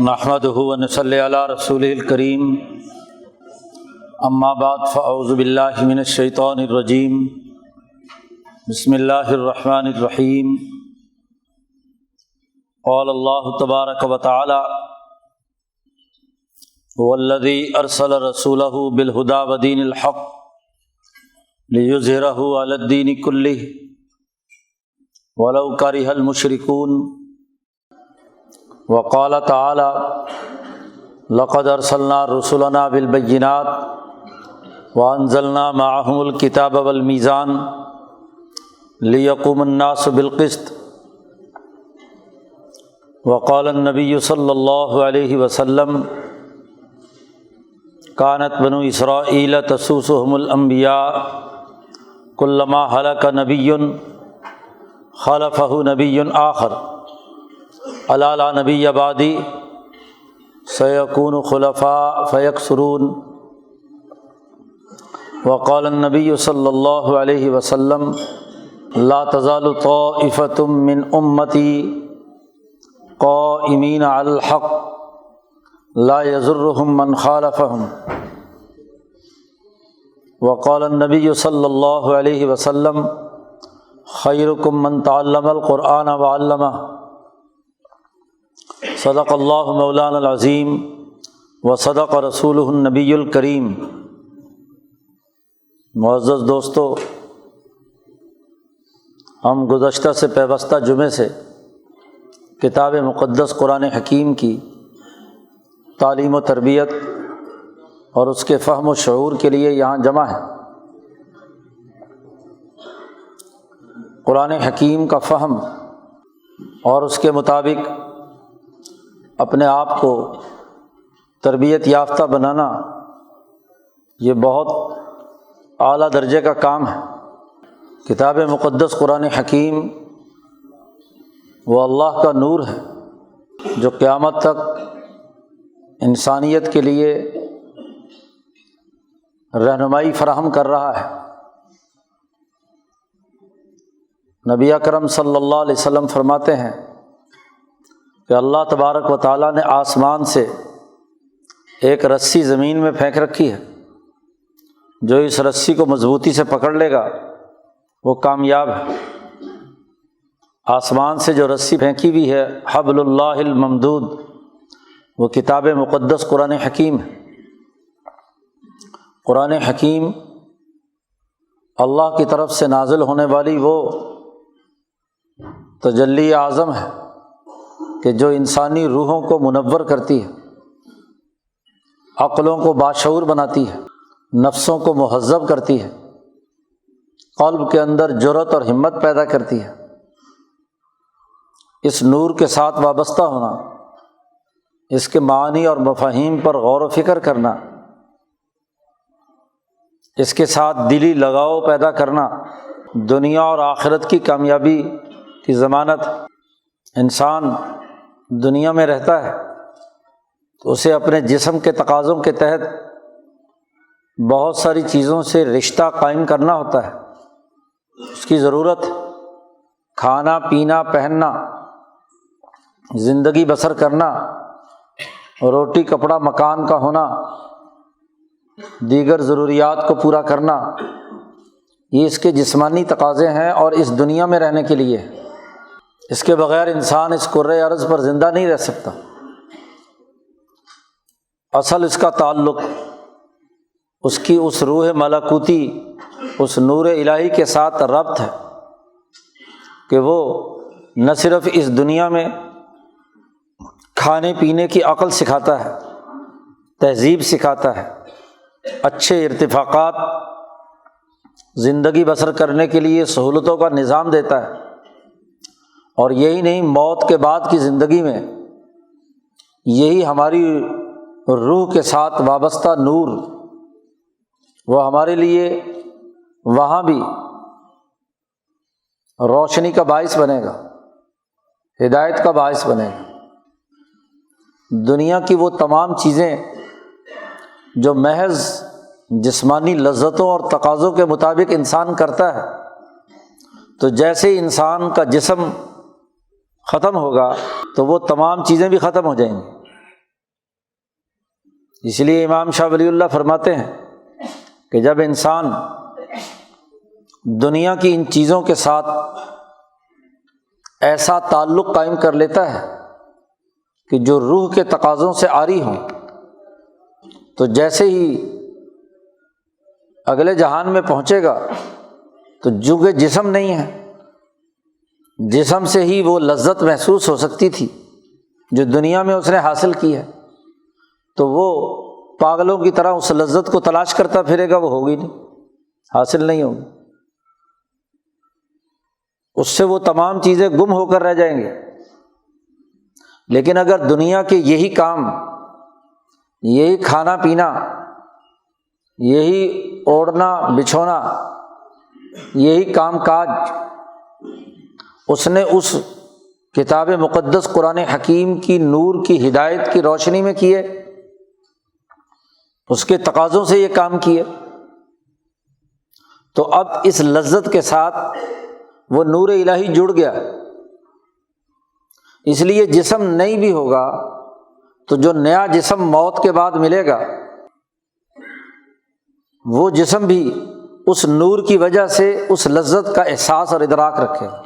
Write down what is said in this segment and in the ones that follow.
نحمدہ ونصلی علی رسولہ الکریم، اما بعد فاعوذ باللہ من الشیطان الرجیم، بسم اللہ الرحمن الرحیم۔ قال اللہ تبارک و تعالی: والذی ارسل رسولہ بالہدی ودین الحق لیظہرہ علی الدین کلہ ولو کرہ المشرکون۔ وقال تعالی: لقد ارسلنا رسلنا بالبینات وانزلنا معهم الکتاب والمیزان لیقوم الناس بالقسط۔ وقال النبی صلی اللہ علیہ وسلم: کانت بنو اسرائیل تسوسهم الانبیاء کلما ہلک نبی خلفہ نبی آخر الا لا نبی بعدی سیکون خلفاء فیکثرون۔ وقال النبی صلی اللہ علیہ وسلم: لا تزال طائفۃ من امتی قائمین علی الحق لا یضرهم من خالفهم۔ وقال النبی صلی اللہ علیہ وسلم: خیرکم من تعلم القرآن وعلمہ۔ صدق اللہ مولانا العظیم وصدق رسولہ النبی الکریم۔ معزز دوستو، ہم گزشتہ سے پیوستہ جمعے سے کتاب مقدس قرآن حکیم کی تعلیم و تربیت اور اس کے فہم و شعور کے لیے یہاں جمع ہیں۔ قرآن حکیم کا فہم اور اس کے مطابق اپنے آپ کو تربیت یافتہ بنانا یہ بہت اعلیٰ درجے کا کام ہے۔ کتاب مقدس قرآن حکیم وہ اللہ کا نور ہے جو قیامت تک انسانیت کے لیے رہنمائی فراہم کر رہا ہے۔ نبی اکرم صلی اللہ علیہ وسلم فرماتے ہیں کہ اللہ تبارک و تعالیٰ نے آسمان سے ایک رسی زمین میں پھینک رکھی ہے، جو اس رسی کو مضبوطی سے پکڑ لے گا وہ کامیاب ہے۔ آسمان سے جو رسی پھینکی ہوئی ہے حبل اللہ الممدود، وہ کتاب مقدس قرآن حکیم ہے۔ قرآن حکیم اللہ کی طرف سے نازل ہونے والی وہ تجلی اعظم ہے کہ جو انسانی روحوں کو منور کرتی ہے، عقلوں کو باشعور بناتی ہے، نفسوں کو مہذب کرتی ہے، قلب کے اندر جرأت اور ہمت پیدا کرتی ہے۔ اس نور کے ساتھ وابستہ ہونا، اس کے معانی اور مفاہیم پر غور و فکر کرنا، اس کے ساتھ دلی لگاؤ پیدا کرنا دنیا اور آخرت کی کامیابی کی ضمانت۔ انسان دنیا میں رہتا ہے تو اسے اپنے جسم کے تقاضوں کے تحت بہت ساری چیزوں سے رشتہ قائم کرنا ہوتا ہے۔ اس کی ضرورت کھانا پینا پہننا، زندگی بسر کرنا، روٹی کپڑا مکان کا ہونا، دیگر ضروریات کو پورا کرنا، یہ اس کے جسمانی تقاضے ہیں اور اس دنیا میں رہنے کے لیے۔ اس کے بغیر انسان اس کرۂ ارض پر زندہ نہیں رہ سکتا۔ اصل اس کا تعلق اس کی اس روح ملکوتی، اس نور الہی کے ساتھ ربط ہے کہ وہ نہ صرف اس دنیا میں کھانے پینے کی عقل سکھاتا ہے، تہذیب سکھاتا ہے، اچھے ارتفاقات، زندگی بسر کرنے کے لیے سہولتوں کا نظام دیتا ہے، اور یہی نہیں، موت کے بعد کی زندگی میں یہی ہماری روح کے ساتھ وابستہ نور وہ ہمارے لیے وہاں بھی روشنی کا باعث بنے گا، ہدایت کا باعث بنے گا۔ دنیا کی وہ تمام چیزیں جو محض جسمانی لذتوں اور تقاضوں کے مطابق انسان کرتا ہے، تو جیسے ہی انسان کا جسم ختم ہوگا تو وہ تمام چیزیں بھی ختم ہو جائیں گی۔ اس لیے امام شاہ ولی اللہ فرماتے ہیں کہ جب انسان دنیا کی ان چیزوں کے ساتھ ایسا تعلق قائم کر لیتا ہے کہ جو روح کے تقاضوں سے عاری ہوں، تو جیسے ہی اگلے جہان میں پہنچے گا تو چونکہ جسم نہیں ہے، جسم سے ہی وہ لذت محسوس ہو سکتی تھی جو دنیا میں اس نے حاصل کی ہے، تو وہ پاگلوں کی طرح اس لذت کو تلاش کرتا پھرے گا، وہ ہوگی نہیں، حاصل نہیں ہوگی، اس سے وہ تمام چیزیں گم ہو کر رہ جائیں گے۔ لیکن اگر دنیا کے یہی کام، یہی کھانا پینا، یہی اوڑھنا بچھونا، یہی کام کاج اس نے اس کتاب مقدس قرآن حکیم کی نور کی ہدایت کی روشنی میں کیے، اس کے تقاضوں سے یہ کام کیے، تو اب اس لذت کے ساتھ وہ نور الہی جڑ گیا۔ اس لیے جسم نہیں بھی ہوگا تو جو نیا جسم موت کے بعد ملے گا، وہ جسم بھی اس نور کی وجہ سے اس لذت کا احساس اور ادراک رکھے گا،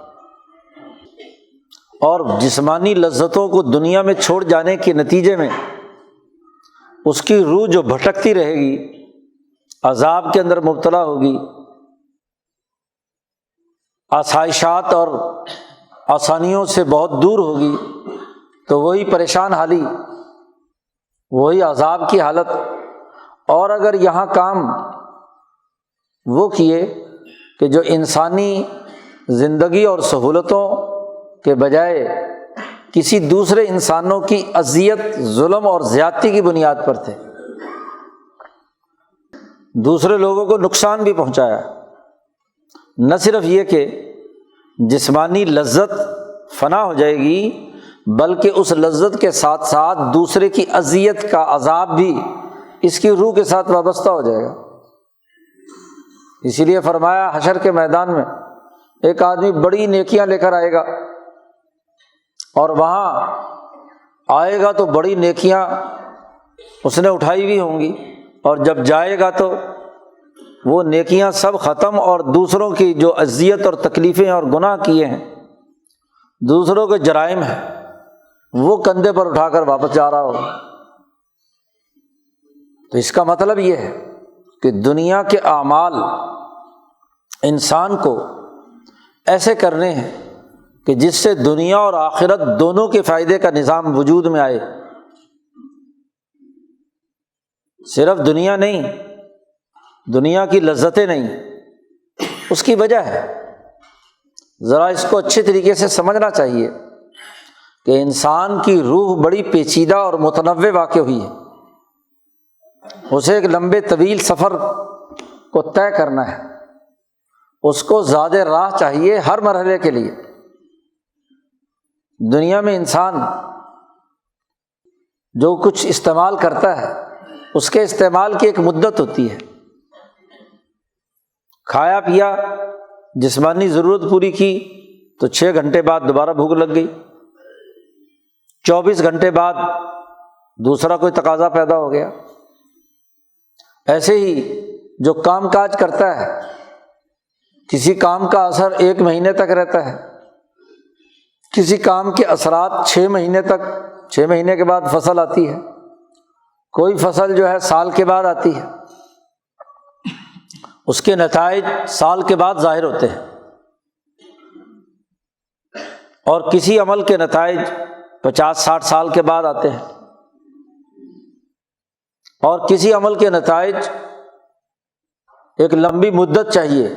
اور جسمانی لذتوں کو دنیا میں چھوڑ جانے کے نتیجے میں اس کی روح جو بھٹکتی رہے گی، عذاب کے اندر مبتلا ہوگی، آسائشات اور آسانیوں سے بہت دور ہوگی، تو وہی پریشان حالی، وہی عذاب کی حالت۔ اور اگر یہاں کام وہ کیے کہ جو انسانی زندگی اور سہولتوں کے بجائے کسی دوسرے انسانوں کی اذیت، ظلم اور زیادتی کی بنیاد پر تھے، دوسرے لوگوں کو نقصان بھی پہنچایا، نہ صرف یہ کہ جسمانی لذت فنا ہو جائے گی، بلکہ اس لذت کے ساتھ ساتھ دوسرے کی اذیت کا عذاب بھی اس کی روح کے ساتھ وابستہ ہو جائے گا۔ اسی لیے فرمایا حشر کے میدان میں ایک آدمی بڑی نیکیاں لے کر آئے گا، اور وہاں آئے گا تو بڑی نیکیاں اس نے اٹھائی ہوئی ہوں گی، اور جب جائے گا تو وہ نیکیاں سب ختم، اور دوسروں کی جو اذیت اور تکلیفیں اور گناہ کیے ہیں، دوسروں کے جرائم ہیں، وہ کندھے پر اٹھا کر واپس جا رہا ہوگا۔ تو اس کا مطلب یہ ہے کہ دنیا کے اعمال انسان کو ایسے کرنے ہیں کہ جس سے دنیا اور آخرت دونوں کے فائدے کا نظام وجود میں آئے۔ صرف دنیا نہیں، دنیا کی لذتیں نہیں، اس کی وجہ ہے، ذرا اس کو اچھے طریقے سے سمجھنا چاہیے کہ انسان کی روح بڑی پیچیدہ اور متنوع واقع ہوئی ہے، اسے ایک لمبے طویل سفر کو طے کرنا ہے، اس کو زیادہ راہ چاہیے ہر مرحلے کے لیے۔ دنیا میں انسان جو کچھ استعمال کرتا ہے، اس کے استعمال کی ایک مدت ہوتی ہے، کھایا پیا، جسمانی ضرورت پوری کی تو 6 گھنٹے بعد دوبارہ بھوک لگ گئی، 24 گھنٹے بعد دوسرا کوئی تقاضا پیدا ہو گیا۔ ایسے ہی جو کام کاج کرتا ہے، کسی کام کا اثر 1 مہینے تک رہتا ہے، کسی کام کے اثرات 6 مہینے تک، 6 مہینے کے بعد فصل آتی ہے، کوئی فصل جو ہے سال کے بعد آتی ہے، اس کے نتائج سال کے بعد ظاہر ہوتے ہیں، اور کسی عمل کے نتائج 50-60 سال کے بعد آتے ہیں، اور کسی عمل کے نتائج ایک لمبی مدت چاہیے،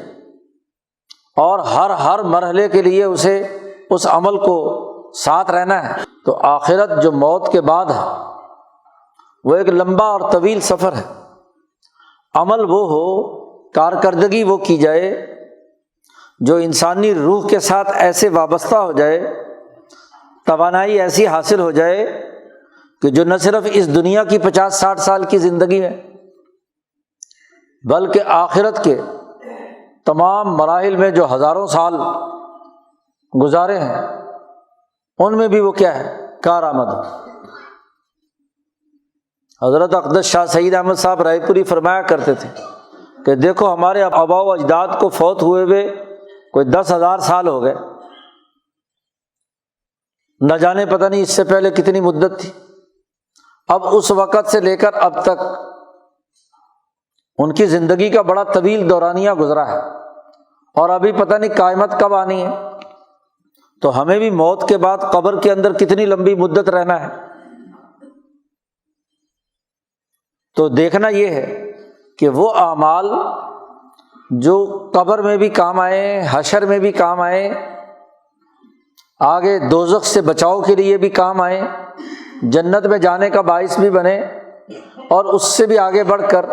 اور ہر مرحلے کے لیے اسے اس عمل کو ساتھ رہنا ہے۔ تو آخرت جو موت کے بعد ہے وہ ایک لمبا اور طویل سفر ہے۔ عمل وہ ہو، کارکردگی وہ کی جائے جو انسانی روح کے ساتھ ایسے وابستہ ہو جائے، توانائی ایسی حاصل ہو جائے کہ جو نہ صرف اس دنیا کی 50-60 سال کی زندگی ہے، بلکہ آخرت کے تمام مراحل میں جو ہزاروں سال گزارے ہیں ان میں بھی وہ کیا ہے، کارآمد ہو۔ حضرت اقدس شاہ سید احمد صاحب رائے پوری فرمایا کرتے تھے کہ دیکھو ہمارے آباء و اجداد کو فوت ہوئے کوئی 10,000 سال ہو گئے، نہ جانے پتہ نہیں اس سے پہلے کتنی مدت تھی، اب اس وقت سے لے کر اب تک ان کی زندگی کا بڑا طویل دورانیہ گزرا ہے، اور ابھی پتہ نہیں قیامت کب آنی ہے، تو ہمیں بھی موت کے بعد قبر کے اندر کتنی لمبی مدت رہنا ہے۔ تو دیکھنا یہ ہے کہ وہ اعمال جو قبر میں بھی کام آئے، حشر میں بھی کام آئے، آگے دوزخ سے بچاؤ کے لیے بھی کام آئے، جنت میں جانے کا باعث بھی بنے، اور اس سے بھی آگے بڑھ کر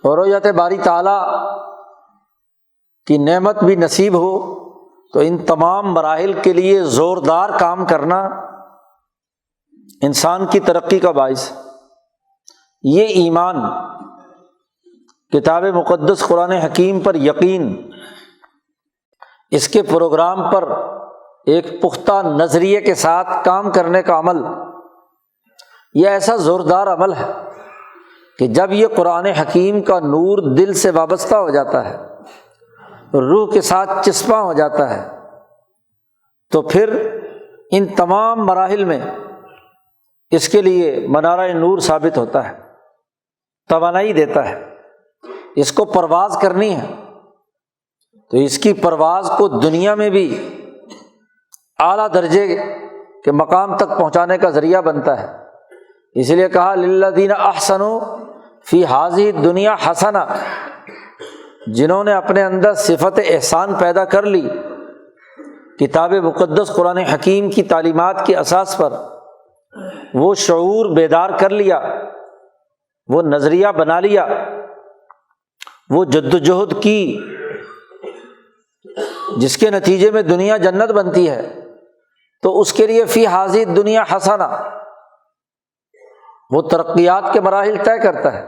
رؤیت باری تعالیٰ کی نعمت بھی نصیب ہو، تو ان تمام مراحل کے لیے زوردار کام کرنا انسان کی ترقی کا باعث ہے۔ یہ ایمان، کتاب مقدس قرآن حکیم پر یقین، اس کے پروگرام پر ایک پختہ نظریے کے ساتھ کام کرنے کا عمل، یہ ایسا زوردار عمل ہے کہ جب یہ قرآن حکیم کا نور دل سے وابستہ ہو جاتا ہے، روح کے ساتھ چسپاں ہو جاتا ہے، تو پھر ان تمام مراحل میں اس کے لیے منارہ نور ثابت ہوتا ہے، توانائی دیتا ہے۔ اس کو پرواز کرنی ہے تو اس کی پرواز کو دنیا میں بھی اعلیٰ درجے کے مقام تک پہنچانے کا ذریعہ بنتا ہے۔ اس لیے کہا للذین احسنوا فی ہذہ الدنیا حسنہ، جنہوں نے اپنے اندر صفت احسان پیدا کر لی، کتاب مقدس قرآن حکیم کی تعلیمات کی اساس پر وہ شعور بیدار کر لیا، وہ نظریہ بنا لیا، وہ جد و جہد کی، جس کے نتیجے میں دنیا جنت بنتی ہے، تو اس کے لیے فی ہذہ الدنیا حسنہ، وہ ترقیات کے مراحل طے کرتا ہے۔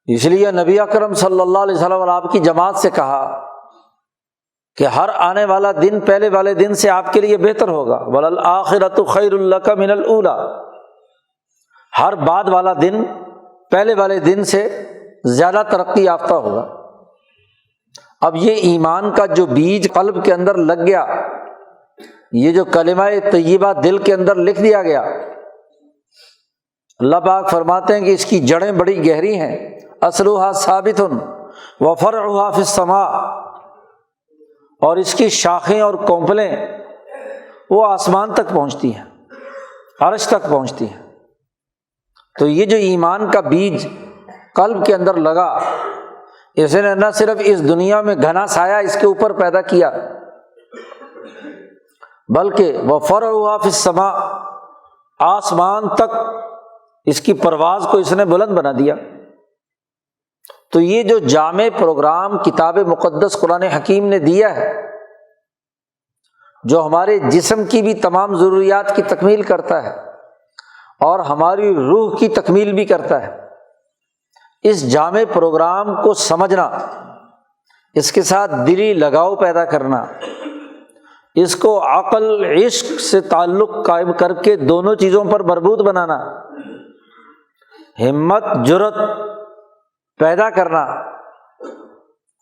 اس لیے نبی اکرم صلی اللہ علیہ وسلم اور آپ کی جماعت سے کہا کہ ہر آنے والا دن پہلے والے دن سے آپ کے لیے بہتر ہوگا، وَلَلْآخِرَةُ خَيْرٌ لَكَ مِنَ الْأُولَىٰ، ہر بعد والا دن پہلے والے دن سے زیادہ ترقی یافتہ ہوگا۔ اب یہ ایمان کا جو بیج قلب کے اندر لگ گیا، یہ جو کلمہ طیبہ دل کے اندر لکھ دیا گیا، اللہ پاک فرماتے ہیں کہ اس کی جڑیں بڑی گہری ہیں، اصلھا ثابت وفرعھا فی السماء، اور اس کی شاخیں اور کونپلیں وہ آسمان تک پہنچتی ہیں، عرش تک پہنچتی ہیں۔ تو یہ جو ایمان کا بیج قلب کے اندر لگا، اس نے نہ صرف اس دنیا میں گھنا سایہ اس کے اوپر پیدا کیا، بلکہ وفرعھا فی السماء، آسمان تک اس کی پرواز کو اس نے بلند بنا دیا۔ تو یہ جو جامع پروگرام کتاب مقدس قرآن حکیم نے دیا ہے، جو ہمارے جسم کی بھی تمام ضروریات کی تکمیل کرتا ہے اور ہماری روح کی تکمیل بھی کرتا ہے، اس جامع پروگرام کو سمجھنا، اس کے ساتھ دلی لگاؤ پیدا کرنا، اس کو عقل عشق سے تعلق قائم کر کے دونوں چیزوں پر مربوط بنانا، ہمت جرأت پیدا کرنا،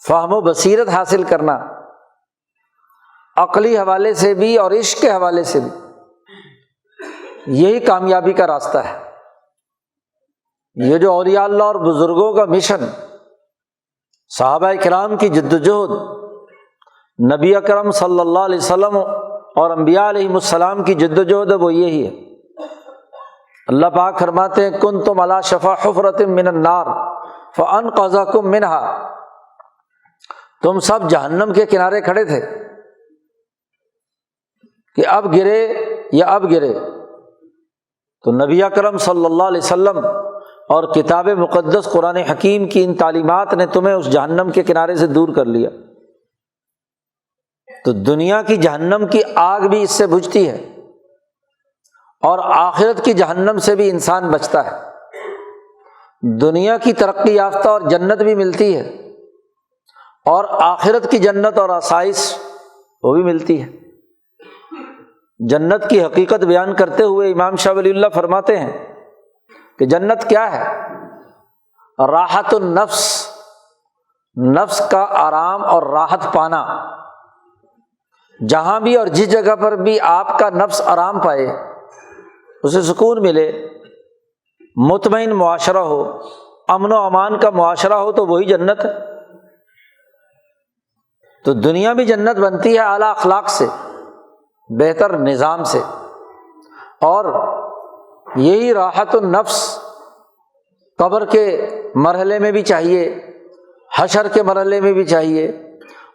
فہم و بصیرت حاصل کرنا، عقلی حوالے سے بھی اور عشق کے حوالے سے بھی، یہی کامیابی کا راستہ ہے۔ یہ جو اولیاء اللہ اور بزرگوں کا مشن، صحابہ کرام کی جدوجہد، نبی اکرم صلی اللہ علیہ وسلم اور انبیاء علیہم السلام کی جدوجہد، وہ یہی ہے۔ اللہ پاک فرماتے ہیں کنتم علی شفا حفرۃ من النار فانقذکم منہا، تم سب جہنم کے کنارے کھڑے تھے کہ اب گرے یا اب گرے، تو نبی اکرم صلی اللہ علیہ وسلم اور کتاب مقدس قرآن حکیم کی ان تعلیمات نے تمہیں اس جہنم کے کنارے سے دور کر لیا۔ تو دنیا کی جہنم کی آگ بھی اس سے بجھتی ہے، اور آخرت کی جہنم سے بھی انسان بچتا ہے۔ دنیا کی ترقی یافتہ اور جنت بھی ملتی ہے، اور آخرت کی جنت اور آسائش وہ بھی ملتی ہے۔ جنت کی حقیقت بیان کرتے ہوئے امام شاہ ولی اللہ فرماتے ہیں کہ جنت کیا ہے؟ راحت النفس، نفس کا آرام اور راحت پانا۔ جہاں بھی اور جس جگہ پر بھی آپ کا نفس آرام پائے، اسے سکون ملے، مطمئن معاشرہ ہو، امن و امان کا معاشرہ ہو، تو وہی جنت ہے۔ تو دنیا بھی جنت بنتی ہے اعلیٰ اخلاق سے، بہتر نظام سے، اور یہی راحت النفس قبر کے مرحلے میں بھی چاہیے، حشر کے مرحلے میں بھی چاہیے،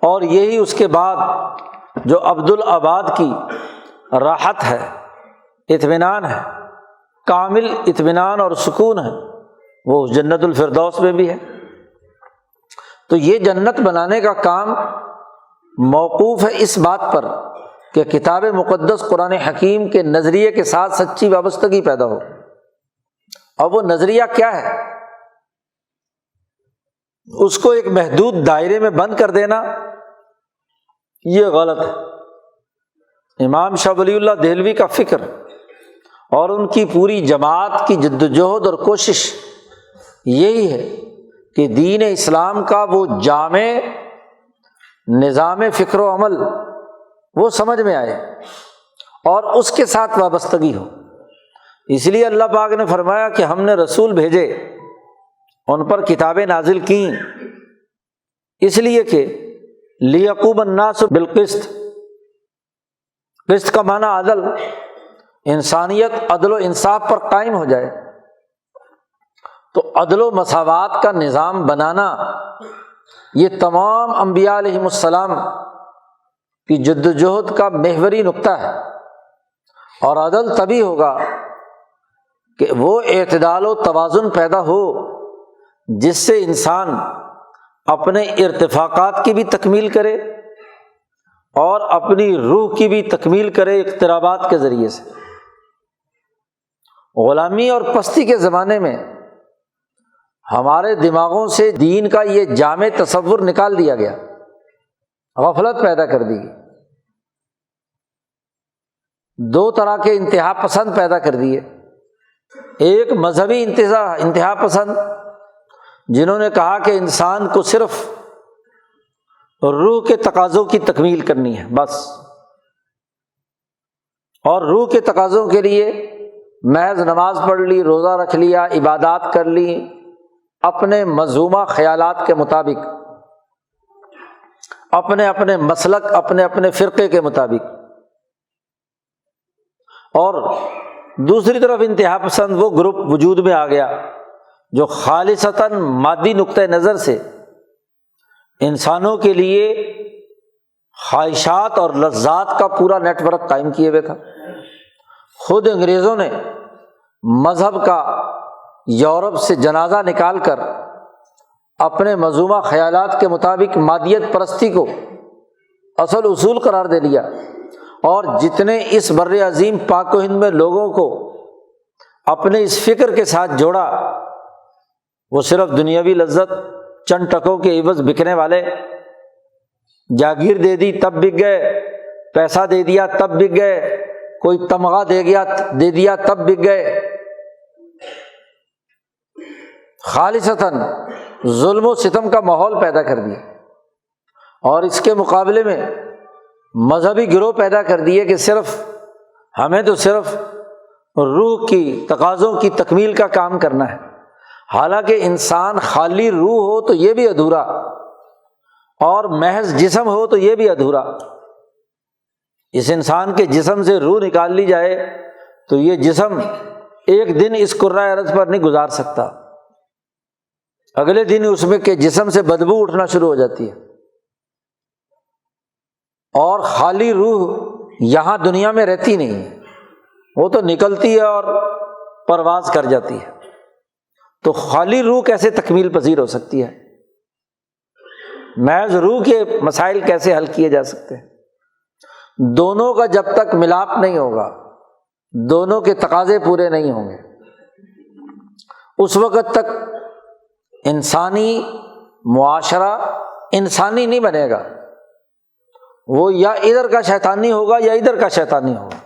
اور یہی اس کے بعد جو عبدالآباد کی راحت ہے، اطمینان ہے، کامل اطمینان اور سکون ہے، وہ جنت الفردوس میں بھی ہے۔ تو یہ جنت بنانے کا کام موقوف ہے اس بات پر کہ کتاب مقدس قرآن حکیم کے نظریے کے ساتھ سچی وابستگی پیدا ہو۔ اب وہ نظریہ کیا ہے؟ اس کو ایک محدود دائرے میں بند کر دینا یہ غلط ہے۔ امام شاہ ولی اللہ دہلوی کا فکر اور ان کی پوری جماعت کی جدوجہد اور کوشش یہی ہے کہ دین اسلام کا وہ جامع نظام فکر و عمل وہ سمجھ میں آئے اور اس کے ساتھ وابستگی ہو۔ اس لیے اللہ پاک نے فرمایا کہ ہم نے رسول بھیجے، ان پر کتابیں نازل کیں، اس لیے کہ لیقوم الناس بالقسط، قسط کا معنی عدل، انسانیت عدل و انصاف پر قائم ہو جائے۔ تو عدل و مساوات کا نظام بنانا یہ تمام انبیاء علیہم السلام کی جدوجہد کا محوری نقطہ ہے، اور عدل تبھی ہوگا کہ وہ اعتدال و توازن پیدا ہو جس سے انسان اپنے ارتفاقات کی بھی تکمیل کرے اور اپنی روح کی بھی تکمیل کرے اقترابات کے ذریعے سے۔ غلامی اور پستی کے زمانے میں ہمارے دماغوں سے دین کا یہ جامع تصور نکال دیا گیا، غفلت پیدا کر دی گئی، دو طرح کے انتہا پسند پیدا کر دیے۔ ایک مذہبی انتہا پسند جنہوں نے کہا کہ انسان کو صرف روح کے تقاضوں کی تکمیل کرنی ہے بس، اور روح کے تقاضوں کے لیے محض نماز پڑھ لی، روزہ رکھ لیا، عبادات کر لی اپنے مذمومہ خیالات کے مطابق، اپنے اپنے مسلک، اپنے اپنے فرقے کے مطابق۔ اور دوسری طرف انتہا پسند وہ گروپ وجود میں آ گیا جو خالصتاً مادی نقطہ نظر سے انسانوں کے لیے خواہشات اور لذات کا پورا نیٹ ورک قائم کیے ہوئے تھا۔ خود انگریزوں نے مذہب کا یورپ سے جنازہ نکال کر اپنے مذمومہ خیالات کے مطابق مادیت پرستی کو اصل اصول قرار دے لیا، اور جتنے اس بر عظیم پاک و ہند میں لوگوں کو اپنے اس فکر کے ساتھ جوڑا، وہ صرف دنیاوی لذت، چند ٹکوں کے عوض بکنے والے، جاگیر دے دی تب بک گئے، پیسہ دے دیا تب بک گئے، کوئی تمغہ دے دیا تب بک گئے، خالصتاً ظلم و ستم کا ماحول پیدا کر دیا۔ اور اس کے مقابلے میں مذہبی گروہ پیدا کر دیے کہ صرف ہمیں تو صرف روح کی تقاضوں کی تکمیل کا کام کرنا ہے، حالانکہ انسان خالی روح ہو تو یہ بھی ادھورا، اور محض جسم ہو تو یہ بھی ادھورا۔ اس انسان کے جسم سے روح نکال لی جائے تو یہ جسم ایک دن اس کرۂ ارض پر نہیں گزار سکتا، اگلے دن اس میں کے جسم سے بدبو اٹھنا شروع ہو جاتی ہے، اور خالی روح یہاں دنیا میں رہتی نہیں ہے، وہ تو نکلتی ہے اور پرواز کر جاتی ہے۔ تو خالی روح کیسے تکمیل پذیر ہو سکتی ہے؟ محض روح کے مسائل کیسے حل کیے جا سکتے ہیں؟ دونوں کا جب تک ملاپ نہیں ہوگا، دونوں کے تقاضے پورے نہیں ہوں گے، اس وقت تک انسانی معاشرہ انسانی نہیں بنے گا، وہ یا ادھر کا شیطانی ہوگا یا ادھر کا شیطانی ہوگا۔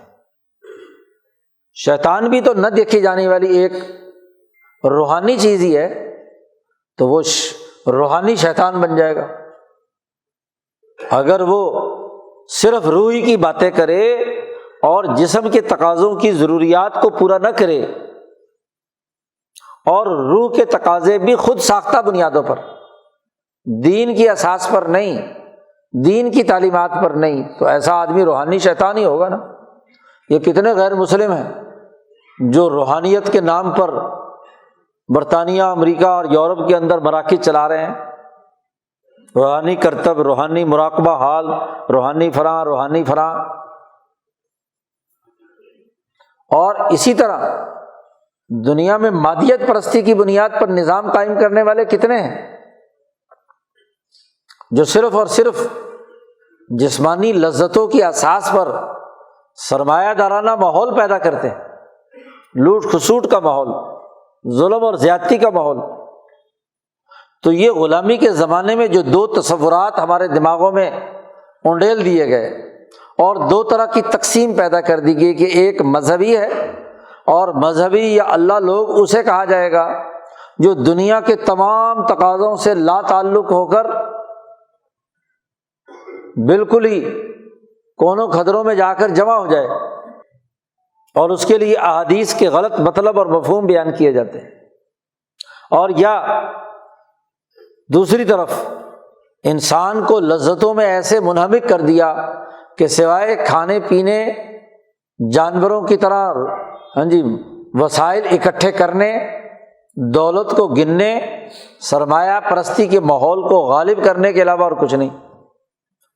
شیطان بھی تو نہ دیکھی جانے والی ایک روحانی چیز ہی ہے، تو وہ روحانی شیطان بن جائے گا۔ اگر وہ صرف روحی کی باتیں کرے اور جسم کے تقاضوں کی ضروریات کو پورا نہ کرے، اور روح کے تقاضے بھی خود ساختہ بنیادوں پر، دین کی اساس پر نہیں، دین کی تعلیمات پر نہیں، تو ایسا آدمی روحانی شیطان ہی ہوگا نا۔ یہ کتنے غیر مسلم ہیں جو روحانیت کے نام پر برطانیہ، امریکہ اور یورپ کے اندر مراکز چلا رہے ہیں، روحانی کرتب، روحانی مراقبہ حال، روحانی فلاں، روحانی فلاں۔ اور اسی طرح دنیا میں مادیت پرستی کی بنیاد پر نظام قائم کرنے والے کتنے ہیں جو صرف اور صرف جسمانی لذتوں کی اساس پر سرمایہ دارانہ ماحول پیدا کرتے ہیں، لوٹ کھسوٹ کا ماحول، ظلم اور زیادتی کا ماحول۔ تو یہ غلامی کے زمانے میں جو دو تصورات ہمارے دماغوں میں اونڈیل دیے گئے اور دو طرح کی تقسیم پیدا کر دی گئی کہ ایک مذہبی ہے، اور مذہبی یا اللہ لوگ اسے کہا جائے گا جو دنیا کے تمام تقاضوں سے لا تعلق ہو کر بالکل ہی کونوں کھدروں میں جا کر جمع ہو جائے، اور اس کے لیے احادیث کے غلط مطلب اور مفہوم بیان کیے جاتے ہیں۔ اور یا دوسری طرف انسان کو لذتوں میں ایسے منہمک کر دیا کہ سوائے کھانے پینے، جانوروں کی طرح وسائل اکٹھے کرنے، دولت کو گننے، سرمایہ پرستی کے ماحول کو غالب کرنے کے علاوہ اور کچھ نہیں۔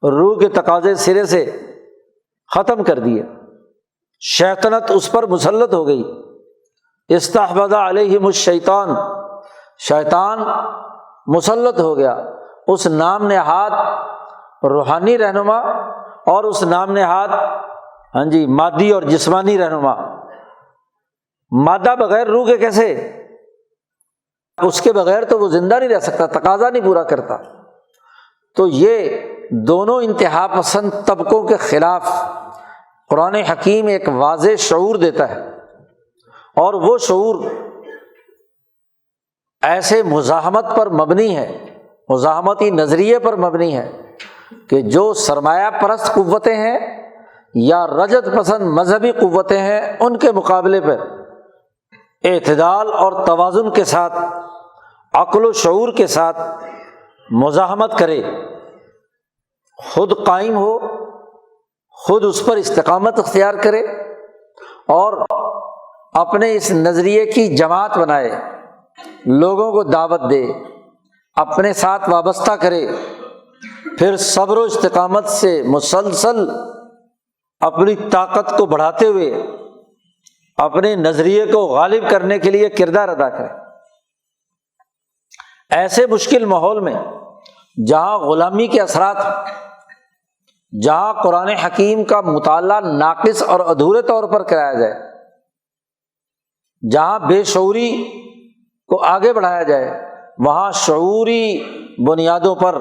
روح کے تقاضے سرے سے ختم کر دیے، شیطنت اس پر مسلط ہو گئی۔ استحوذ علیہم الشیطان، شیطان مسلط ہو گیا، اس نام نہاد روحانی رہنما اور اس نام نہاد مادی اور جسمانی رہنما۔ مادہ بغیر روح کے کیسے؟ اس کے بغیر تو وہ زندہ نہیں رہ سکتا، تقاضا نہیں پورا کرتا۔ تو یہ دونوں انتہا پسند طبقوں کے خلاف قرآن حکیم ایک واضح شعور دیتا ہے، اور وہ شعور ایسے مزاحمت پر مبنی ہے، مزاحمتی نظریے پر مبنی ہے کہ جو سرمایہ پرست قوتیں ہیں یا رجت پسند مذہبی قوتیں ہیں، ان کے مقابلے پر اعتدال اور توازن کے ساتھ، عقل و شعور کے ساتھ مزاحمت کرے، خود قائم ہو، خود اس پر استقامت اختیار کرے، اور اپنے اس نظریے کی جماعت بنائے، لوگوں کو دعوت دے، اپنے ساتھ وابستہ کرے، پھر صبر و استقامت سے مسلسل اپنی طاقت کو بڑھاتے ہوئے اپنے نظریے کو غالب کرنے کے لیے کردار ادا کرے۔ ایسے مشکل ماحول میں جہاں غلامی کے اثرات، جہاں قرآن حکیم کا مطالعہ ناقص اور ادھورے طور پر کرایا جائے، جہاں بے شعوری کو آگے بڑھایا جائے، وہاں شعوری بنیادوں پر،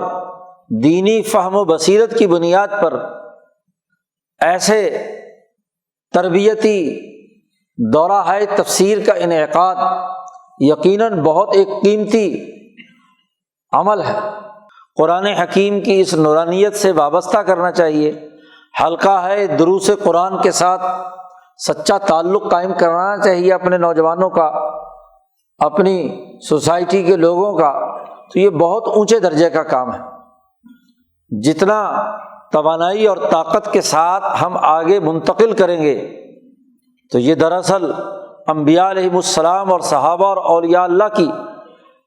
دینی فہم و بصیرت کی بنیاد پر ایسے تربیتی دورہ تفسیر کا انعقاد یقیناً بہت ایک قیمتی عمل ہے۔ قرآن حکیم کی اس نورانیت سے وابستہ کرنا چاہیے، حلقہ ہے دروس قرآن کے ساتھ سچا تعلق قائم کرانا چاہیے اپنے نوجوانوں کا، اپنی سوسائٹی کے لوگوں کا۔ تو یہ بہت اونچے درجے کا کام ہے۔ جتنا توانائی اور طاقت کے ساتھ ہم آگے منتقل کریں گے، تو یہ دراصل انبیاء علیہم السلام اور صحابہ اور اولیاء اللہ کی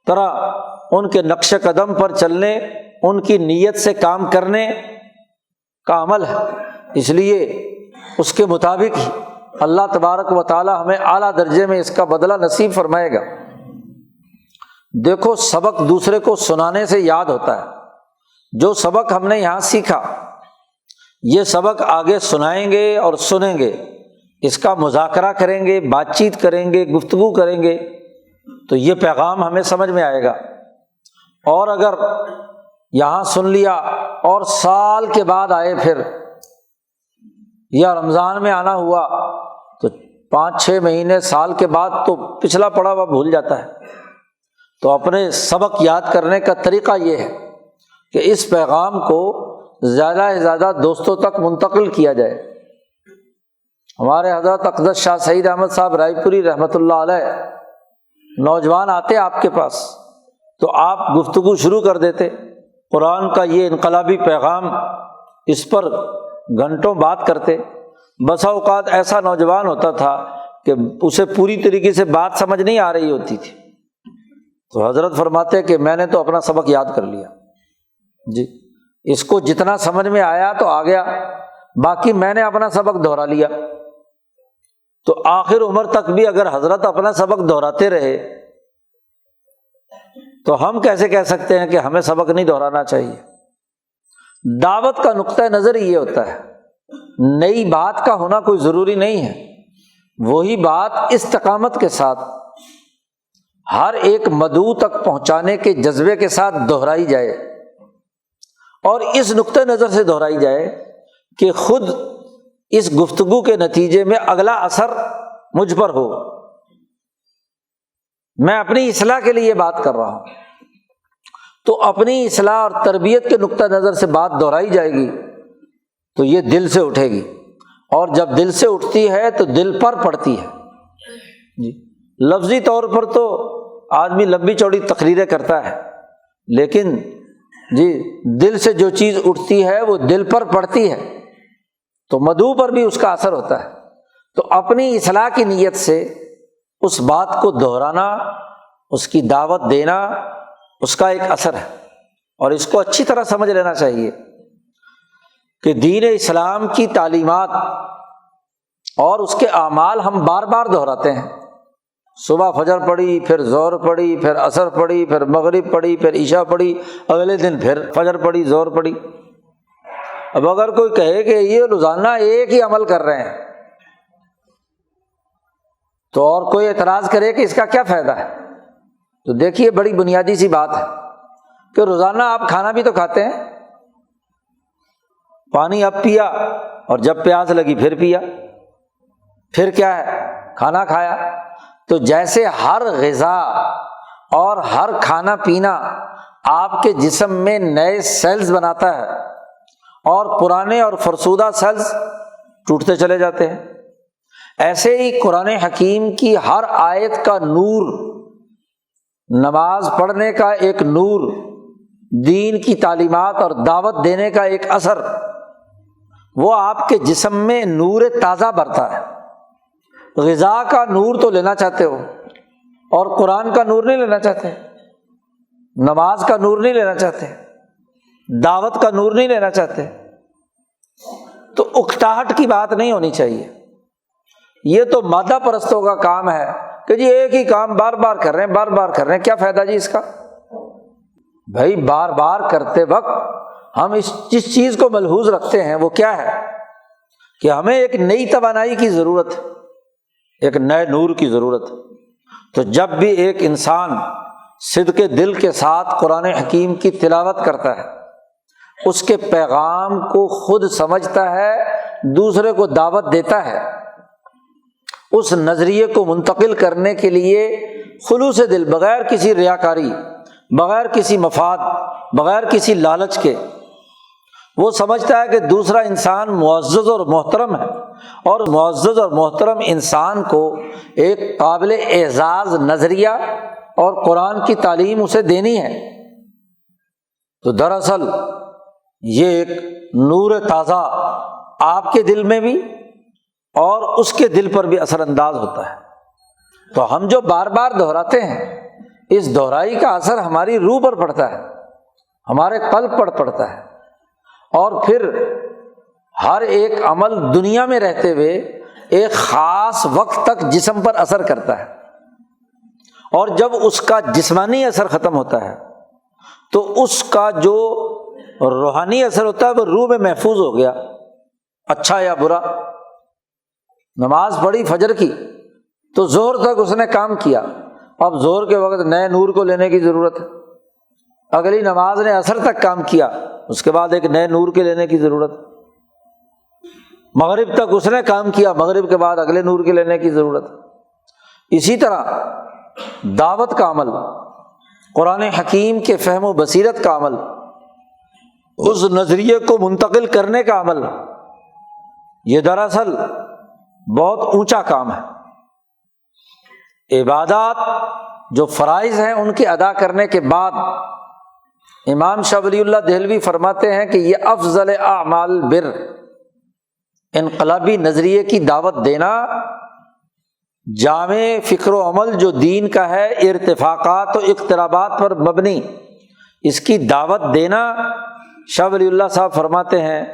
طرح ان کے نقش قدم پر چلنے، ان کی نیت سے کام کرنے کا عمل ہے۔ اس لیے اس کے مطابق ہی اللہ تبارک و تعالی ہمیں اعلیٰ درجے میں اس کا بدلہ نصیب فرمائے گا۔ دیکھو، سبق دوسرے کو سنانے سے یاد ہوتا ہے۔ جو سبق ہم نے یہاں سیکھا، یہ سبق آگے سنائیں گے اور سنیں گے، اس کا مذاکرہ کریں گے، بات چیت کریں گے، گفتگو کریں گے، تو یہ پیغام ہمیں سمجھ میں آئے گا۔ اور اگر یہاں سن لیا اور سال کے بعد آئے پھر، یا رمضان میں آنا ہوا، تو 5-6 مہینے سال کے بعد تو پچھلا پڑا ہوا بھول جاتا ہے۔ تو اپنے سبق یاد کرنے کا طریقہ یہ ہے کہ اس پیغام کو زیادہ سے زیادہ دوستوں تک منتقل کیا جائے۔ ہمارے حضرت اقدس شاہ سعید احمد صاحب رائے پوری رحمۃ اللہ علیہ، نوجوان آتے آپ کے پاس تو آپ گفتگو شروع کر دیتے، قرآن کا یہ انقلابی پیغام، اس پر گھنٹوں بات کرتے۔ بسا اوقات ایسا نوجوان ہوتا تھا کہ اسے پوری طریقے سے بات سمجھ نہیں آ رہی ہوتی تھی، تو حضرت فرماتے کہ میں نے تو اپنا سبق یاد کر لیا جی، اس کو جتنا سمجھ میں آیا تو آ گیا، باقی میں نے اپنا سبق دہرا لیا۔ تو آخر عمر تک بھی اگر حضرت اپنا سبق دہراتے رہے تو ہم کیسے کہہ سکتے ہیں کہ ہمیں سبق نہیں دہرانا چاہیے؟ دعوت کا نقطہ نظر یہ ہوتا ہے، نئی بات کا ہونا کوئی ضروری نہیں ہے، وہی بات استقامت کے ساتھ ہر ایک مدعو تک پہنچانے کے جذبے کے ساتھ دہرائی جائے، اور اس نقطہ نظر سے دہرائی جائے کہ خود اس گفتگو کے نتیجے میں اگلا اثر مجھ پر ہو۔ میں اپنی اصلاح کے لیے بات کر رہا ہوں، تو اپنی اصلاح اور تربیت کے نقطہ نظر سے بات دہرائی جائے گی تو یہ دل سے اٹھے گی، اور جب دل سے اٹھتی ہے تو دل پر پڑتی ہے جی۔ لفظی طور پر تو آدمی لمبی چوڑی تقریریں کرتا ہے، لیکن جی دل سے جو چیز اٹھتی ہے وہ دل پر پڑتی ہے، تو مدعو پر بھی اس کا اثر ہوتا ہے۔ تو اپنی اصلاح کی نیت سے اس بات کو دہرانا، اس کی دعوت دینا، اس کا ایک اثر ہے، اور اس کو اچھی طرح سمجھ لینا چاہیے کہ دین اسلام کی تعلیمات اور اس کے اعمال ہم بار بار دہراتے ہیں۔ صبح فجر پڑھی، پھر ظہر پڑھی، پھر عصر پڑھی، پھر مغرب پڑھی، پھر عشاء پڑھی، اگلے دن پھر فجر پڑھی، ظہر پڑھی۔ اب اگر کوئی کہے کہ یہ روزانہ ایک ہی عمل کر رہے ہیں تو اور کوئی اعتراض کرے کہ اس کا کیا فائدہ ہے، تو دیکھیے بڑی بنیادی سی بات ہے کہ روزانہ آپ کھانا بھی تو کھاتے ہیں، پانی اب پیا اور جب پیاس لگی پھر پیا، پھر کیا ہے کھانا کھایا۔ تو جیسے ہر غذا اور ہر کھانا پینا آپ کے جسم میں نئے سیلز بناتا ہے اور پرانے اور فرسودہ سیلز ٹوٹتے چلے جاتے ہیں، ایسے ہی قرآن حکیم کی ہر آیت کا نور، نماز پڑھنے کا ایک نور، دین کی تعلیمات اور دعوت دینے کا ایک اثر، وہ آپ کے جسم میں نور تازہ بھرتا ہے۔ غذا کا نور تو لینا چاہتے ہو اور قرآن کا نور نہیں لینا چاہتے، نماز کا نور نہیں لینا چاہتے، دعوت کا نور نہیں لینا چاہتے، تو اکتاہٹ کی بات نہیں ہونی چاہیے۔ یہ تو مادہ پرستوں کا کام ہے کہ جی ایک ہی کام بار بار کر رہے ہیں، بار بار کر رہے ہیں، کیا فائدہ جی اس کا؟ بھائی بار بار کرتے وقت ہم جس چیز کو ملحوظ رکھتے ہیں وہ کیا ہے کہ ہمیں ایک نئی توانائی کی ضرورت ہے، ایک نئے نور کی ضرورت ہے۔ تو جب بھی ایک انسان صدق دل کے ساتھ قرآن حکیم کی تلاوت کرتا ہے، اس کے پیغام کو خود سمجھتا ہے، دوسرے کو دعوت دیتا ہے، اس نظریے کو منتقل کرنے کے لیے خلوص دل، بغیر کسی ریاکاری، بغیر کسی مفاد، بغیر کسی لالچ کے، وہ سمجھتا ہے کہ دوسرا انسان معزز اور محترم ہے، اور معزز اور محترم انسان کو ایک قابل اعزاز نظریہ اور قرآن کی تعلیم اسے دینی ہے۔ تو دراصل یہ ایک نور تازہ آپ کے دل میں بھی اور اس کے دل پر بھی اثر انداز ہوتا ہے۔ تو ہم جو بار بار دہراتے ہیں، اس دہرائی کا اثر ہماری روح پر پڑتا ہے، ہمارے قلب پر پڑتا ہے، اور پھر ہر ایک عمل دنیا میں رہتے ہوئے ایک خاص وقت تک جسم پر اثر کرتا ہے، اور جب اس کا جسمانی اثر ختم ہوتا ہے تو اس کا جو روحانی اثر ہوتا ہے وہ روح میں محفوظ ہو گیا، اچھا یا برا۔ نماز پڑھی فجر کی تو زہر تک اس نے کام کیا، اب زہر کے وقت نئے نور کو لینے کی ضرورت ہے۔ اگلی نماز نے عصر تک کام کیا، اس کے بعد ایک نئے نور کے لینے کی ضرورت۔ مغرب تک اس نے کام کیا، مغرب کے بعد اگلے نور کے لینے کی ضرورت ہے۔ اسی طرح دعوت کا عمل، قرآن حکیم کے فہم و بصیرت کا عمل، اس نظریے کو منتقل کرنے کا عمل، یہ دراصل بہت اونچا کام ہے۔ عبادات جو فرائض ہیں ان کے ادا کرنے کے بعد امام شاہ ولی اللہ دہلوی فرماتے ہیں کہ یہ افضل اعمال بر، انقلابی نظریے کی دعوت دینا، جامع فکر و عمل جو دین کا ہے، ارتفاقات و اقترابات پر مبنی، اس کی دعوت دینا، شاہ ولی اللہ صاحب فرماتے ہیں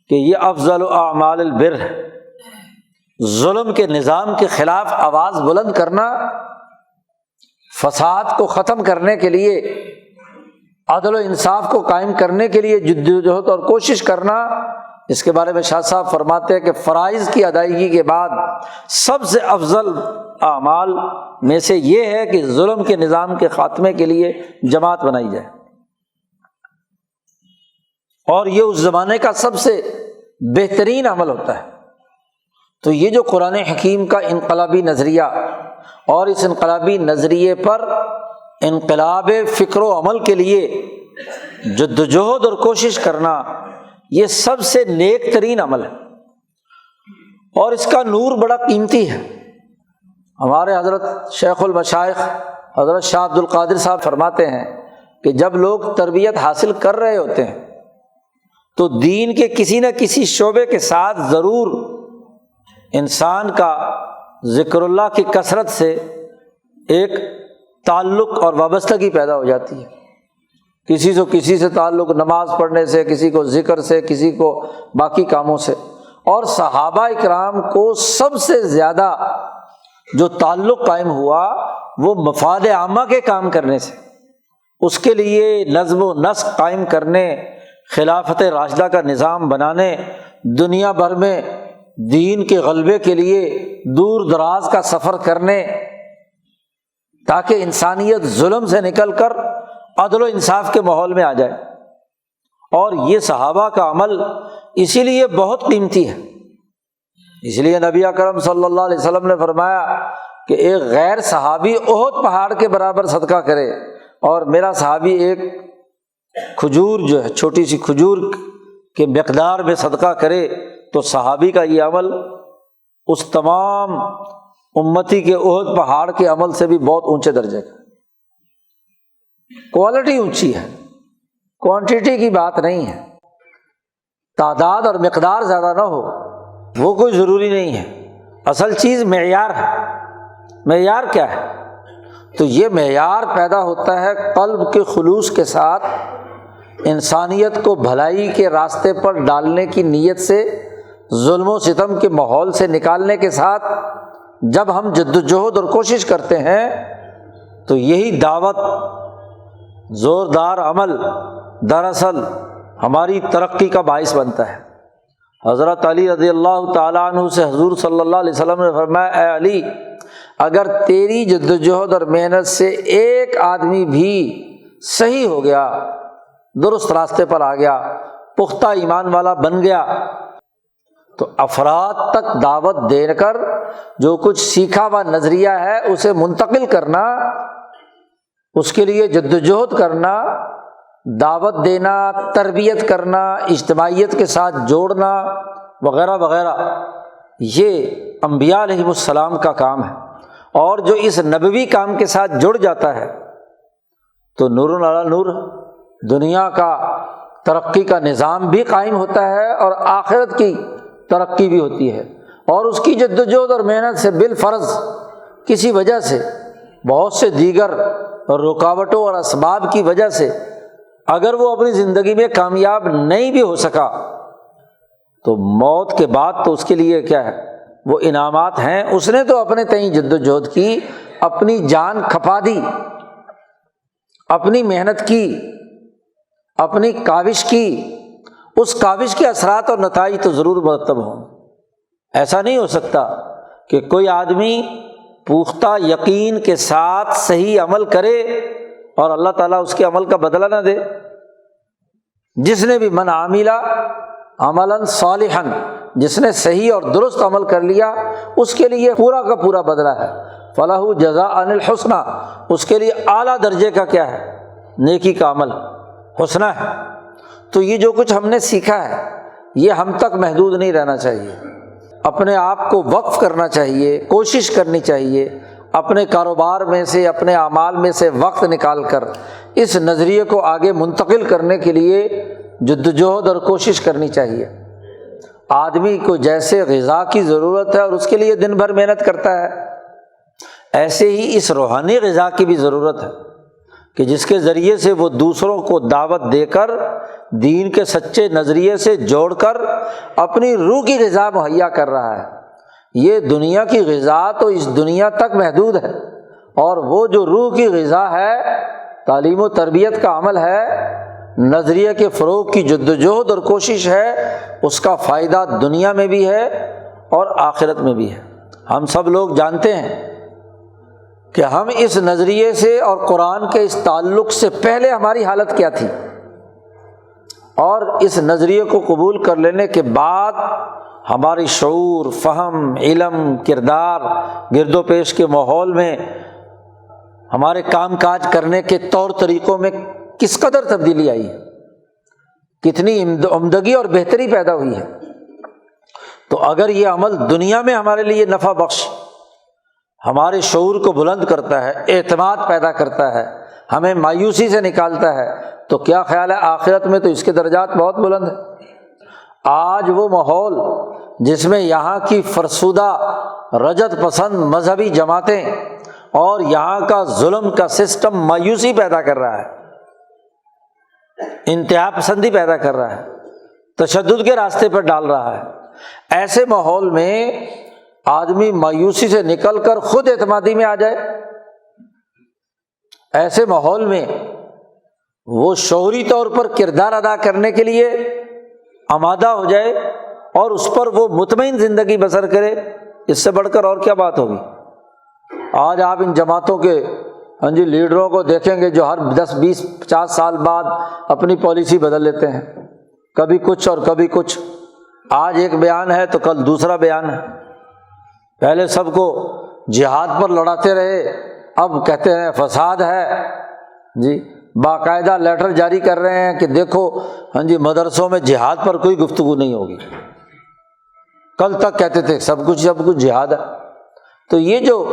کہ یہ افضل اعمال البر ہے۔ ظلم کے نظام کے خلاف آواز بلند کرنا، فساد کو ختم کرنے کے لیے، عدل و انصاف کو قائم کرنے کے لیے جدوجہد اور کوشش کرنا، اس کے بارے میں شاہ صاحب فرماتے ہیں کہ فرائض کی ادائیگی کے بعد سب سے افضل اعمال میں سے یہ ہے کہ ظلم کے نظام کے خاتمے کے لیے جماعت بنائی جائے، اور یہ اس زمانے کا سب سے بہترین عمل ہوتا ہے۔ تو یہ جو قرآن حکیم کا انقلابی نظریہ، اور اس انقلابی نظریے پر انقلاب فکر و عمل کے لیے جدوجہد اور کوشش کرنا، یہ سب سے نیک ترین عمل ہے، اور اس کا نور بڑا قیمتی ہے۔ ہمارے حضرت شیخ المشائخ حضرت شاہ عبد القادر صاحب فرماتے ہیں کہ جب لوگ تربیت حاصل کر رہے ہوتے ہیں تو دین کے کسی نہ کسی شعبے کے ساتھ ضرور انسان کا ذکر اللہ کی کثرت سے ایک تعلق اور وابستگی پیدا ہو جاتی ہے۔ کسی سے تعلق نماز پڑھنے سے، کسی کو ذکر سے، کسی کو باقی کاموں سے، اور صحابہ اکرام کو سب سے زیادہ جو تعلق قائم ہوا وہ مفاد عامہ کے کام کرنے سے، اس کے لیے نظم و نسق قائم کرنے، خلافت راشدہ کا نظام بنانے، دنیا بھر میں دین کے غلبے کے لیے دور دراز کا سفر کرنے، تاکہ انسانیت ظلم سے نکل کر عدل و انصاف کے ماحول میں آ جائے۔ اور یہ صحابہ کا عمل اسی لیے بہت قیمتی ہے۔ اس لیے نبی اکرم صلی اللہ علیہ وسلم نے فرمایا کہ ایک غیر صحابی احد پہاڑ کے برابر صدقہ کرے، اور میرا صحابی ایک کھجور جو ہے، چھوٹی سی کھجور کے مقدار میں صدقہ کرے، تو صحابی کا یہ عمل اس تمام امتی کے احد پہاڑ کے عمل سے بھی بہت اونچے درجے کا۔ کوالٹی اونچی ہے، کوانٹیٹی کی بات نہیں ہے، تعداد اور مقدار زیادہ نہ ہو وہ کوئی ضروری نہیں ہے، اصل چیز معیار ہے۔ معیار کیا ہے؟ تو یہ معیار پیدا ہوتا ہے قلب کے خلوص کے ساتھ، انسانیت کو بھلائی کے راستے پر ڈالنے کی نیت سے، ظلم و ستم کے ماحول سے نکالنے کے ساتھ جب ہم جدوجہد اور کوشش کرتے ہیں تو یہی دعوت، زوردار عمل دراصل ہماری ترقی کا باعث بنتا ہے۔ حضرت علی رضی اللہ تعالیٰ عنہ سے حضور صلی اللہ علیہ وسلم نے فرمایا، اے علی، اگر تیری جدوجہد اور محنت سے ایک آدمی بھی صحیح ہو گیا، درست راستے پر آ گیا، پختہ ایمان والا بن گیا، تو افراد تک دعوت دے کر جو کچھ سیکھا ہوا نظریہ ہے اسے منتقل کرنا، اس کے لیے جدوجہد کرنا، دعوت دینا، تربیت کرنا، اجتماعیت کے ساتھ جوڑنا وغیرہ وغیرہ، یہ انبیاء علیہم السلام کا کام ہے۔ اور جو اس نبوی کام کے ساتھ جڑ جاتا ہے تو نور علی نور، دنیا کا ترقی کا نظام بھی قائم ہوتا ہے اور آخرت کی ترقی بھی ہوتی ہے۔ اور اس کی جدوجہد اور محنت سے بالفرض کسی وجہ سے، بہت سے دیگر رکاوٹوں اور اسباب کی وجہ سے اگر وہ اپنی زندگی میں کامیاب نہیں بھی ہو سکا تو موت کے بعد تو اس کے لیے کیا ہے، وہ انعامات ہیں۔ اس نے تو اپنے تئیں جدوجہد کی، اپنی جان کھپا دی، اپنی محنت کی، اپنی کاوش کی، اس کاوش کے اثرات اور نتائج تو ضرور مرتب ہوں۔ ایسا نہیں ہو سکتا کہ کوئی آدمی پختہ یقین کے ساتھ صحیح عمل کرے اور اللہ تعالیٰ اس کے عمل کا بدلہ نہ دے۔ جس نے بھی من عاملہ عملا صالحا جس نے صحیح اور درست عمل کر لیا اس کے لیے پورا کا پورا بدلہ ہے، فَلَهُ جَزَاءً الْحُسْنَى، اس کے لیے اعلیٰ درجے کا کیا ہے؟ نیکی کا عمل، حسنہ ہے۔ تو یہ جو کچھ ہم نے سیکھا ہے یہ ہم تک محدود نہیں رہنا چاہیے، اپنے آپ کو وقف کرنا چاہیے، کوشش کرنی چاہیے، اپنے کاروبار میں سے، اپنے اعمال میں سے وقت نکال کر اس نظریے کو آگے منتقل کرنے کے لیے جدوجہد اور کوشش کرنی چاہیے۔ آدمی کو جیسے غذا کی ضرورت ہے اور اس کے لیے دن بھر محنت کرتا ہے، ایسے ہی اس روحانی غذا کی بھی ضرورت ہے کہ جس کے ذریعے سے وہ دوسروں کو دعوت دے کر دین کے سچے نظریے سے جوڑ کر اپنی روح کی غذا مہیا کر رہا ہے۔ یہ دنیا کی غذا تو اس دنیا تک محدود ہے، اور وہ جو روح کی غذا ہے، تعلیم و تربیت کا عمل ہے، نظریے کے فروغ کی جدوجہد اور کوشش ہے، اس کا فائدہ دنیا میں بھی ہے اور آخرت میں بھی ہے۔ ہم سب لوگ جانتے ہیں کہ ہم اس نظریے سے اور قرآن کے اس تعلق سے پہلے ہماری حالت کیا تھی، اور اس نظریے کو قبول کر لینے کے بعد ہماری شعور، فہم، علم، کردار، گرد و پیش کے ماحول میں، ہمارے کام کاج کرنے کے طور طریقوں میں کس قدر تبدیلی آئی ہے، کتنی عمدگی اور بہتری پیدا ہوئی ہے۔ تو اگر یہ عمل دنیا میں ہمارے لیے نفع بخش، ہمارے شعور کو بلند کرتا ہے، اعتماد پیدا کرتا ہے، ہمیں مایوسی سے نکالتا ہے، تو کیا خیال ہے آخرت میں تو اس کے درجات بہت بلند ہیں۔ آج وہ ماحول جس میں یہاں کی فرسودہ رجت پسند مذہبی جماعتیں اور یہاں کا ظلم کا سسٹم مایوسی پیدا کر رہا ہے، انتہا پسندی پیدا کر رہا ہے، تشدد کے راستے پر ڈال رہا ہے، ایسے ماحول میں آدمی مایوسی سے نکل کر خود اعتمادی میں آ جائے، ایسے ماحول میں وہ شعوری طور پر کردار ادا کرنے کے لیے آمادہ ہو جائے اور اس پر وہ مطمئن زندگی بسر کرے، اس سے بڑھ کر اور کیا بات ہوگی۔ آج آپ ان جماعتوں کے لیڈروں کو دیکھیں گے جو ہر 10 20 50 سال بعد اپنی پالیسی بدل لیتے ہیں، کبھی کچھ اور کبھی کچھ، آج ایک بیان ہے تو کل دوسرا بیان ہے۔ پہلے سب کو جہاد پر لڑاتے رہے، اب کہتے ہیں فساد ہے جی، باقاعدہ لیٹر جاری کر رہے ہیں کہ دیکھو مدرسوں میں جہاد پر کوئی گفتگو نہیں ہوگی، کل تک کہتے تھے سب کچھ جہاد ہے۔ تو یہ جو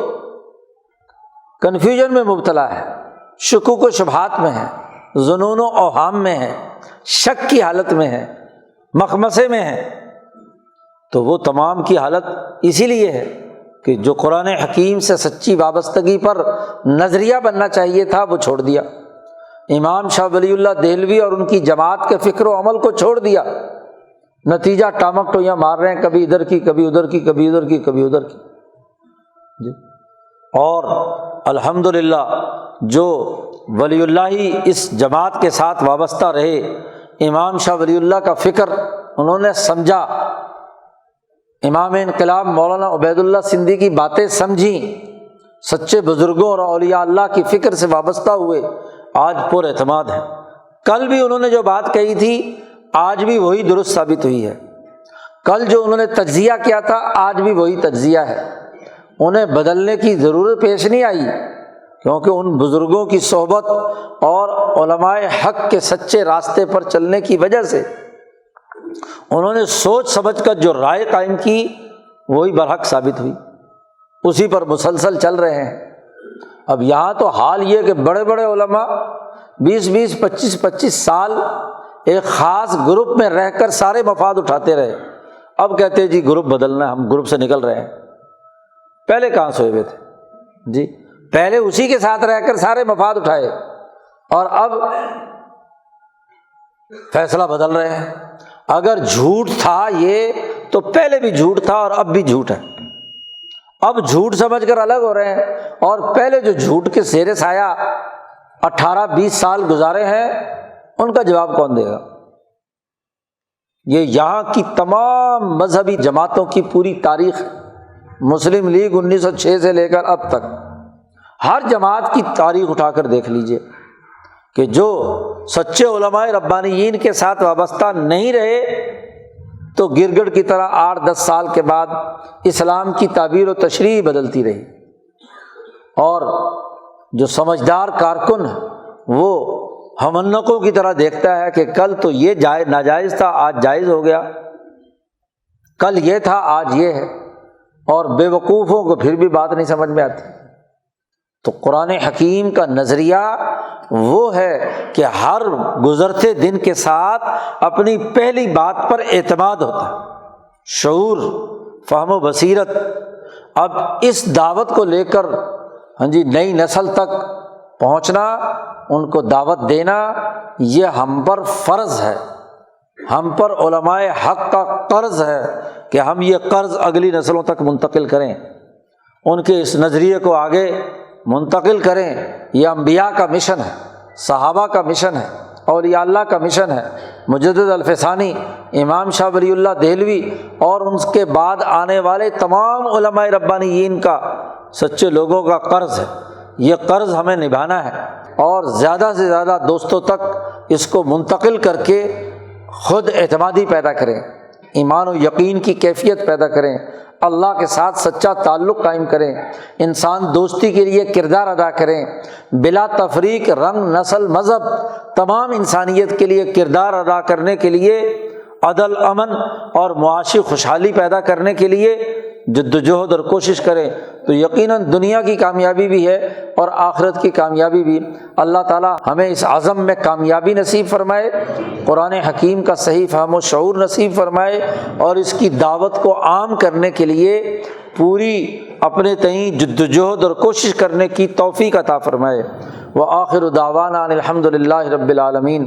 کنفیوژن میں مبتلا ہے، شکوک و شبہات میں ہے، ظنون و اوہام میں ہے، شک کی حالت میں ہے، مخمصے میں ہے، تو وہ تمام کی حالت اسی لیے ہے کہ جو قرآن حکیم سے سچی وابستگی پر نظریہ بننا چاہیے تھا وہ چھوڑ دیا۔ امام شاہ ولی اللہ دہلوی اور ان کی جماعت کے فکر و عمل کو چھوڑ دیا، نتیجہ ٹامک ٹوئیاں مار رہے ہیں، کبھی ادھر کی کبھی ادھر کی، کبھی ادھر کی کبھی ادھر کی جی۔ اور الحمدللہ جو ولی اللہ ہی اس جماعت کے ساتھ وابستہ رہے، امام شاہ ولی اللہ کا فکر انہوں نے سمجھا، امام انقلاب مولانا عبید اللہ سندھی کی باتیں سمجھیں، سچے بزرگوں اور اولیاء اللہ کی فکر سے وابستہ ہوئے، آج پر اعتماد ہے۔ کل بھی انہوں نے جو بات کہی تھی آج بھی وہی درست ثابت ہوئی ہے، کل جو انہوں نے تجزیہ کیا تھا آج بھی وہی تجزیہ ہے، انہیں بدلنے کی ضرورت پیش نہیں آئی، کیونکہ ان بزرگوں کی صحبت اور علماء حق کے سچے راستے پر چلنے کی وجہ سے انہوں نے سوچ سمجھ کر جو رائے قائم کی وہی برحق ثابت ہوئی، اسی پر مسلسل چل رہے ہیں۔ اب یہاں تو حال یہ کہ بڑے بڑے علماء 20 25 سال ایک خاص گروپ میں رہ کر سارے مفاد اٹھاتے رہے، اب کہتے ہیں جی گروپ بدلنا ہے، ہم گروپ سے نکل رہے ہیں۔ پہلے کہاں سوئے ہوئے تھے جی، پہلے اسی کے ساتھ رہ کر سارے مفاد اٹھائے اور اب فیصلہ بدل رہے ہیں۔ اگر جھوٹ تھا یہ تو پہلے بھی جھوٹ تھا اور اب بھی جھوٹ ہے، اب جھوٹ سمجھ کر الگ ہو رہے ہیں، اور پہلے جو جھوٹ کے زیر سایہ 18-20 سال گزارے ہیں ان کا جواب کون دے گا؟ یہ یہاں کی تمام مذہبی جماعتوں کی پوری تاریخ، مسلم لیگ 1906 سے لے کر اب تک ہر جماعت کی تاریخ اٹھا کر دیکھ لیجئے کہ جو سچے علماء ربانیین کے ساتھ وابستہ نہیں رہے تو گرگٹ کی طرح 8-10 سال کے بعد اسلام کی تعبیر و تشریح بدلتی رہی، اور جو سمجھدار کارکن وہ ہمنقوں کی طرح دیکھتا ہے کہ کل تو یہ ناجائز تھا، آج جائز ہو گیا، کل یہ تھا آج یہ ہے، اور بے وقوفوں کو پھر بھی بات نہیں سمجھ میں آتی۔ تو قرآن حکیم کا نظریہ وہ ہے کہ ہر گزرتے دن کے ساتھ اپنی پہلی بات پر اعتماد ہوتا ہے، شعور، فہم و بصیرت۔ اب اس دعوت کو لے کر نئی نسل تک پہنچنا، ان کو دعوت دینا، یہ ہم پر فرض ہے، ہم پر علماء حق کا قرض ہے کہ ہم یہ قرض اگلی نسلوں تک منتقل کریں، ان کے اس نظریے کو آگے منتقل کریں۔ یہ انبیاء کا مشن ہے، صحابہ کا مشن ہے، اولیاء اللہ کا مشن ہے، مجدد الفسانی، امام شاہ ولی اللہ دہلوی اور ان کے بعد آنے والے تمام علماء ربانیین کا، سچے لوگوں کا قرض ہے۔ یہ قرض ہمیں نبھانا ہے، اور زیادہ سے زیادہ دوستوں تک اس کو منتقل کر کے خود اعتمادی پیدا کریں، ایمان و یقین کی کیفیت پیدا کریں، اللہ کے ساتھ سچا تعلق قائم کریں، انسان دوستی کے لیے کردار ادا کریں، بلا تفریق، رنگ، نسل، مذہب، تمام انسانیت کے لیے کردار ادا کرنے کے لیے، عدل، امن اور معاشی خوشحالی پیدا کرنے کے لیے جدوجہد اور کوشش کریں، تو یقیناً دنیا کی کامیابی بھی ہے اور آخرت کی کامیابی بھی۔ اللہ تعالیٰ ہمیں اس عزم میں کامیابی نصیب فرمائے، قرآن حکیم کا صحیح فہم و شعور نصیب فرمائے، اور اس کی دعوت کو عام کرنے کے لیے پوری اپنے تئیں جدوجہد اور کوشش کرنے کی توفیق عطا فرمائے۔ وآخر دعوانا ان الحمد للہ رب العالمین۔